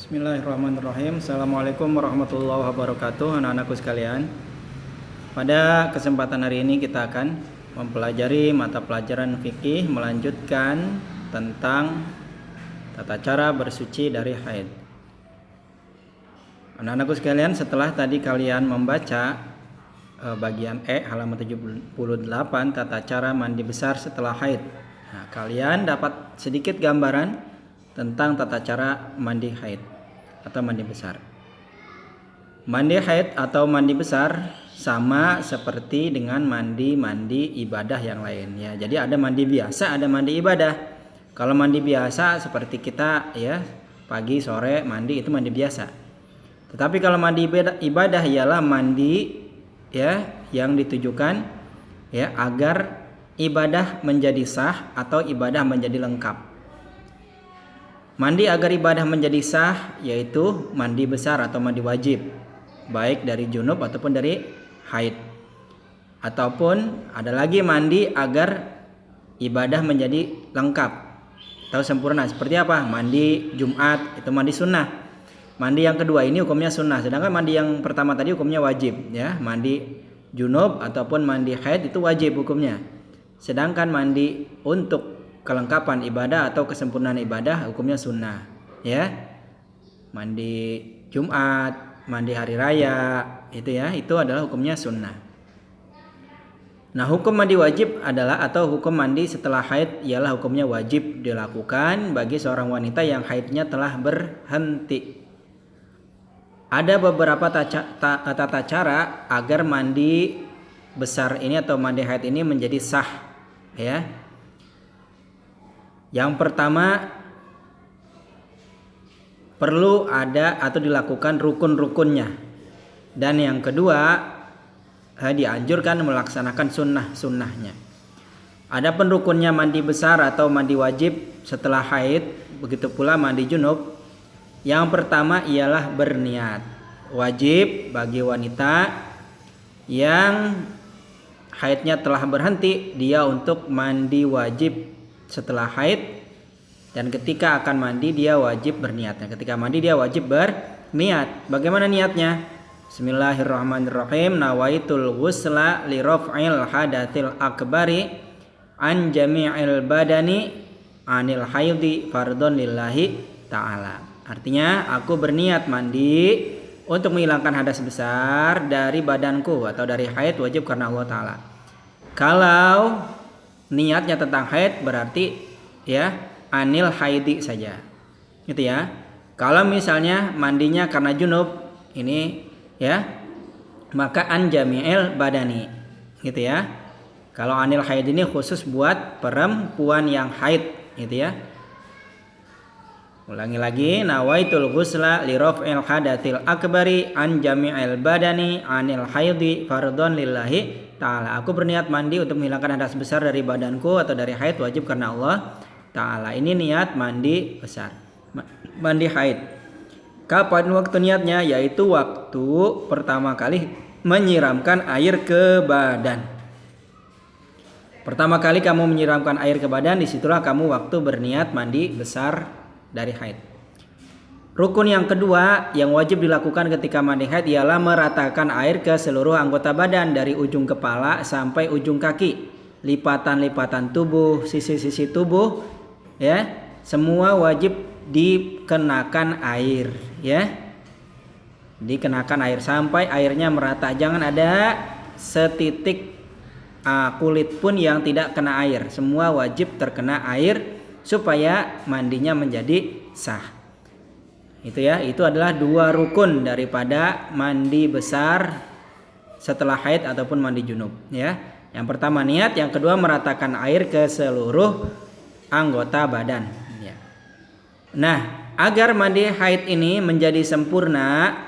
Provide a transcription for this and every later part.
Bismillahirrahmanirrahim. Assalamualaikum warahmatullahi wabarakatuh, anak-anakku sekalian. Pada kesempatan hari ini kita akan mempelajari mata pelajaran fikih, melanjutkan tentang tata cara bersuci dari haid. Anak-anakku sekalian, setelah tadi kalian membaca bagian E halaman 78 tata cara mandi besar setelah haid. Nah, kalian dapat sedikit gambaran tentang tata cara mandi haid atau mandi besar. Mandi haid atau mandi besar sama seperti dengan mandi ibadah yang lain ya. Jadi ada mandi biasa, ada mandi ibadah. Kalau mandi biasa seperti kita ya, pagi sore mandi, itu mandi biasa. Tetapi kalau mandi ibadah ialah mandi ya yang ditujukan ya agar ibadah menjadi sah atau ibadah menjadi lengkap. Mandi agar ibadah menjadi sah yaitu mandi besar atau mandi wajib, baik dari junub ataupun dari haid. Ataupun ada lagi mandi agar ibadah menjadi lengkap atau sempurna. Seperti apa? Mandi Jumat itu mandi sunnah. Mandi yang kedua ini hukumnya sunnah, sedangkan mandi yang pertama tadi hukumnya wajib ya. Mandi junub ataupun mandi haid itu wajib hukumnya. Sedangkan mandi untuk kelengkapan ibadah atau kesempurnaan ibadah hukumnya sunnah ya. Mandi Jumat, mandi hari raya itu ya, itu adalah hukumnya sunnah. Nah, hukum mandi wajib adalah atau hukum mandi setelah haid ialah hukumnya wajib dilakukan bagi seorang wanita yang haidnya telah berhenti. Ada beberapa tata cara agar mandi besar ini atau mandi haid ini menjadi sah ya. Yang pertama, perlu ada atau dilakukan rukun-rukunnya. Dan yang kedua, dianjurkan melaksanakan sunnah-sunnahnya. Adapun rukunnya mandi besar atau mandi wajib setelah haid, begitu pula mandi junub. Yang pertama ialah berniat. Wajib bagi wanita yang haidnya telah berhenti, dia untuk mandi wajib setelah haid, dan ketika akan mandi dia wajib berniat. Ketika mandi dia wajib berniat. Bagaimana niatnya? Bismillahirrahmanirrahim. Nawaitul ghusla li raf'il hadatsil akbari an jami'il badani anil haidi fardhon lillahi ta'ala. Artinya, aku berniat mandi untuk menghilangkan hadas besar dari badanku atau dari haid wajib karena Allah Ta'ala. Kalau niatnya tentang haid berarti ya anil haidi saja gitu ya. Kalau misalnya mandinya karena junub ini ya, maka an jami'il badani gitu ya. Kalau anil haid ini khusus buat perempuan yang haid gitu ya. Ulangi lagi, nawaitul ghusla li raf'il hadatsil akbari an jami'il badani anil haidi fardhon lillahi ta'ala. Aku berniat mandi untuk menghilangkan hadas besar dari badanku atau dari haid wajib karena Allah Ta'ala. Ini niat mandi besar, mandi haid. Kapan waktu niatnya? Yaitu waktu pertama kali menyiramkan air ke badan. Pertama kali kamu menyiramkan air ke badan, disitulah kamu waktu berniat mandi besar dari haid. Rukun yang kedua yang wajib dilakukan ketika mandi haid ialah meratakan air ke seluruh anggota badan dari ujung kepala sampai ujung kaki. Lipatan-lipatan tubuh, sisi-sisi tubuh ya, semua wajib dikenakan air ya. Dikenakan air sampai airnya merata. Jangan ada setitik kulit pun yang tidak kena air. Semua wajib terkena air supaya mandinya menjadi sah. Itu ya, itu adalah dua rukun daripada mandi besar setelah haid ataupun mandi junub ya. Yang pertama niat, yang kedua meratakan air ke seluruh anggota badan ya. Nah, agar mandi haid ini menjadi sempurna,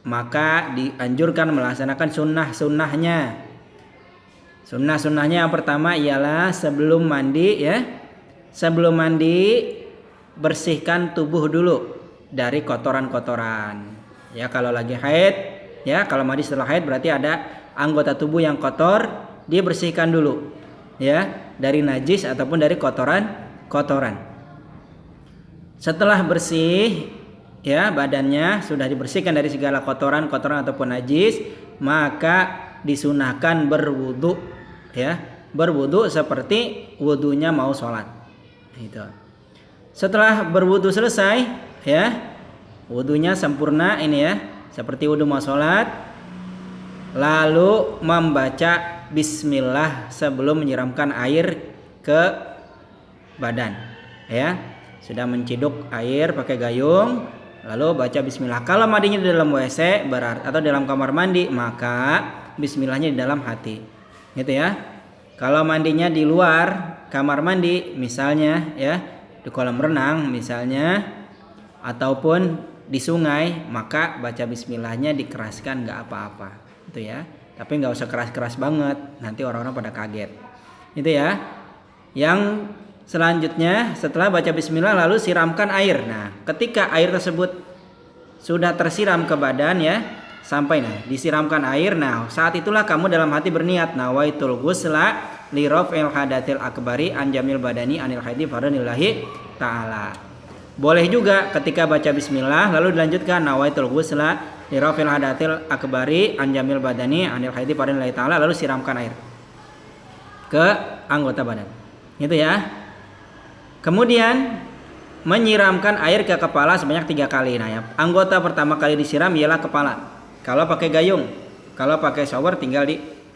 maka dianjurkan melaksanakan sunnah-sunnahnya. Sunnah-sunnahnya yang pertama ialah sebelum mandi ya. Sebelum mandi bersihkan tubuh dulu dari kotoran-kotoran. Ya, kalau lagi haid, ya, kalau mandi setelah haid berarti ada anggota tubuh yang kotor, dia bersihkan dulu. Ya, dari najis ataupun dari kotoran-kotoran. Setelah bersih, ya badannya sudah dibersihkan dari segala kotoran ataupun najis, maka disunahkan berwudu, ya, berwudu seperti wudunya mau sholat. Itu. Setelah berwudu selesai, ya, wudunya sempurna ini ya, seperti wudu mau sholat, lalu membaca bismillah sebelum menyiramkan air ke badan, ya. Sudah menciduk air pakai gayung, lalu baca bismillah. Kalau mandinya di dalam WC atau dalam kamar mandi, maka bismillahnya di dalam hati, gitu ya. Kalau mandinya di luar kamar mandi, misalnya ya di kolam renang misalnya, ataupun di sungai, maka baca bismillahnya dikeraskan, nggak apa-apa, gitu ya. Tapi nggak usah keras-keras banget, nanti orang-orang pada kaget, gitu ya. Yang selanjutnya setelah baca bismillah lalu siramkan air. Nah, ketika air tersebut sudah tersiram ke badan ya, sampai disiramkan air. Nah, saat itulah kamu dalam hati berniat nawaitul ghusla li raf'il hadatsil akbari an jamil badani anil haidi fardanillahi taala. Boleh juga ketika baca bismillah lalu dilanjutkan nawaitul ghusla li raf'il hadatsil akbari an jamil badani anil haidi fardanillahi taala, lalu siramkan air ke anggota badan. Gitu ya. Kemudian menyiramkan air ke kepala sebanyak 3 kali. Nah, ya, anggota pertama kali disiram ialah kepala. Kalau pakai gayung, kalau pakai shower tinggal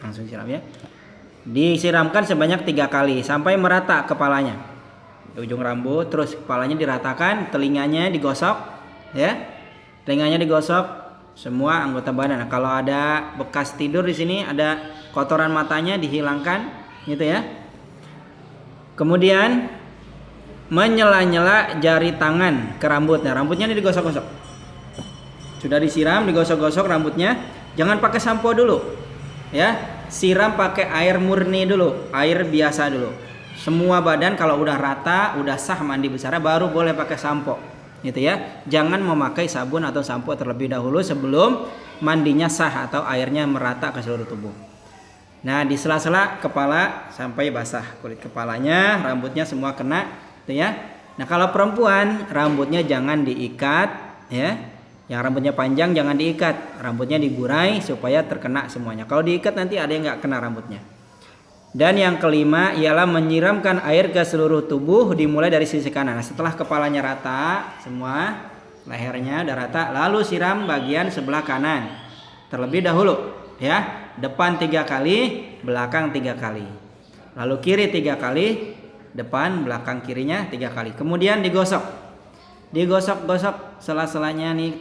langsung siram ya. Disiramkan sebanyak 3 kali sampai merata kepalanya. Di ujung rambut, terus kepalanya diratakan, telinganya digosok, ya. Telinganya digosok, semua anggota badan. Nah, kalau ada bekas tidur di sini, ada kotoran matanya dihilangkan, gitu ya. Kemudian menyela-nyela jari tangan ke rambut. Nah, rambutnya ini digosok-gosok. Sudah disiram, digosok-gosok rambutnya. Jangan pakai sampo dulu, ya. Siram pakai air murni dulu, air biasa dulu. Semua badan kalau udah rata, udah sah mandi besar, baru boleh pakai sampo, gitu ya. Jangan memakai sabun atau sampo terlebih dahulu sebelum mandinya sah atau airnya merata ke seluruh tubuh. Nah, di sela-sela kepala sampai basah kulit kepalanya, rambutnya semua kena, gitu ya. Nah, kalau perempuan rambutnya jangan diikat, ya. Yang rambutnya panjang jangan diikat, rambutnya digurai supaya terkena semuanya. Kalau diikat nanti ada yang nggak kena rambutnya. Dan yang kelima ialah menyiramkan air ke seluruh tubuh dimulai dari sisi kanan. Nah, setelah kepalanya rata semua, lehernya udah rata, lalu siram bagian sebelah kanan terlebih dahulu, ya. Depan 3 kali, belakang 3 kali. Lalu kiri 3 kali, depan belakang kirinya 3 kali. Kemudian digosok. Digosok-gosok sela-selanya nih